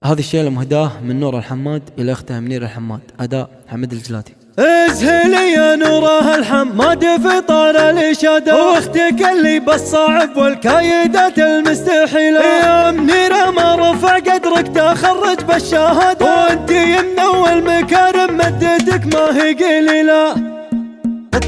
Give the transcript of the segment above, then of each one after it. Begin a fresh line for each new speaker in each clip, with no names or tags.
هذه الشيلة مهداه من نور الحماد إلى أخته منير الحماد. أداء حمد الجلاتي.
اسهلي يا نوره الحماد في طار الإشادة، واختك اللي بالصعب والكايدات المستحيلة. يا منيرة ما رفع قدرك تخرج بالشهادة، وانت يمن والمكارم مدتك ما هي قليلة.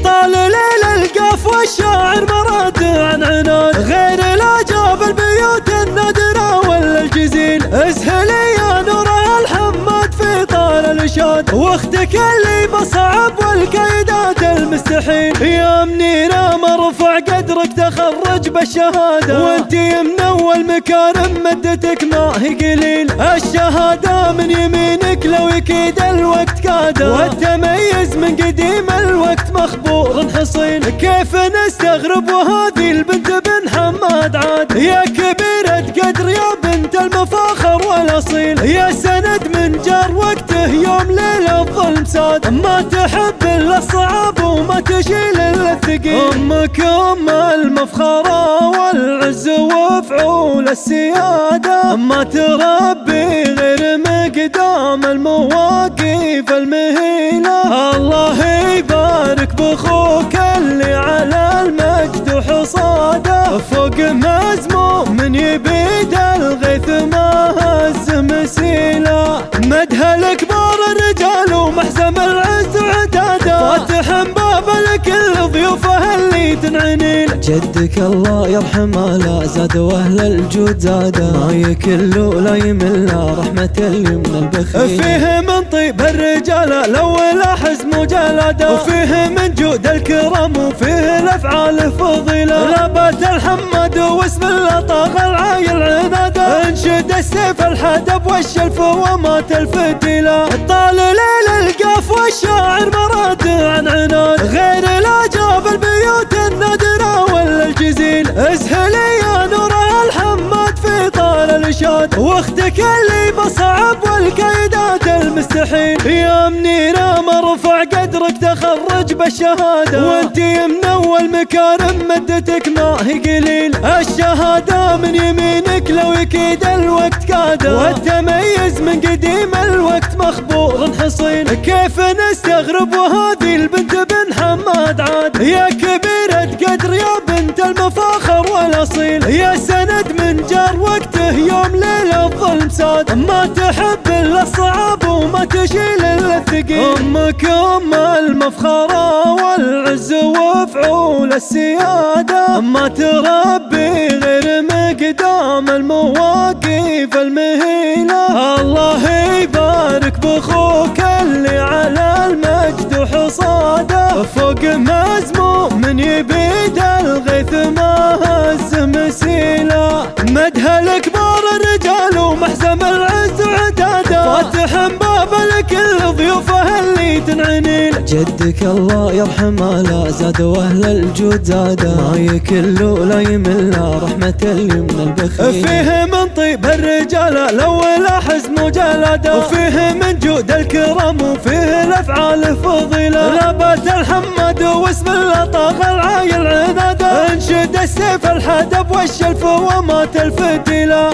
طال ليل القاف والشاعر مراد عن عناد، غير العجاب البيوت النادرة ولا الجزيل. اسهلي يا نوره الحماد في طال الإشاد، واختك اللي بصعب والكايدات المستحيل. يا منيرة مرفع قدرك تخرج بالشهادة، وانت يمن والمكارم مدتك ما هي قليل. الشهادة من يمينك لو يكيد الوقت كاده، والتميز من قديم الوقت مخبور حصين. كيف نستغرب وهذه البنت بن حماد عاد، يا كبيرة قدر يا بنت المفاخر والأصيل. يا سند من جار وقته يوم ليل الظلم ساد، ما تحب الا الصعاب وما تشيل الا الثقيل. امك ام المفخرة والعز وفعول السيادة، ما تربي غير مقدام المواقف المهيلة. الله يبارك بأخوك اللي على المجد وحصاده، فوق مزموم من يبيد الغيث ما هز مسيله. مدها الكبار الرجال ومحزم العز وعتاده، فاتح باب لكل ضيوفه اللي تنعنيل.
جدك الله يرحمه لا زاد واهل الجود زاده، ما يكل ولا يمل رحمة اللي من البخيل.
فيه من طيب الرجال لو لاحظ مجالده، وفيه من جود الكرم وفيه الافعال فضيله. لابد الحماد واسم الله طاغ العايل عناده، انشد السيف الحدب والشلف ومات الفتيله. طال ليل القاف والشاعر مراد عن عناد، غير العجاب البيوت النادرة ولا الجزيل. اسهلي يا نوره الحماد في طال الإشاد، واختك اللي بصعب والكايدات المستحيل. يا منيرة مرفع قدرك تخرج بالشهادة، وانت يمن والمكارم مدتك ما هي قليل. الشهادة من يمينك لو يكيد الوقت كاده، والتميز من قديم الوقت مخبور حصين. كيف نستغرب وهذه البنت بن حماد عاد، يا كبيرة قدر يا بنت المفاخر والأصيل. يا سند من جار وقته يوم ليل الظلم ساد، ما تحب الا الصعاب وما تشيل الا الثقيل. امك ام المفخرة والعز وفعول السيادة، ما تربي غير مقدام المواقف المهيلة. الله يبارك بأخوك اللي على المجد وحصاده، فوق مزموم من يبيد الغيث ما هز مسيله. مدها الكبار الرجال ومحزم العز وعتاده، فاتح باب لكل ضيوفه اللي تنعنيل.
جدك الله يرحمه لا زاد واهل الجود زاده، ما يكل ولا يمل رحمة اللي من البخيل.
فيه من طيب الرجال لو لاحظ مجالده، وفيه من جود الكرم وفيه الافعال فضيله. لابد الحماد واسم الله طاغ العايل عناده، انشد السيف الحدب والشلف ومات الفتيله.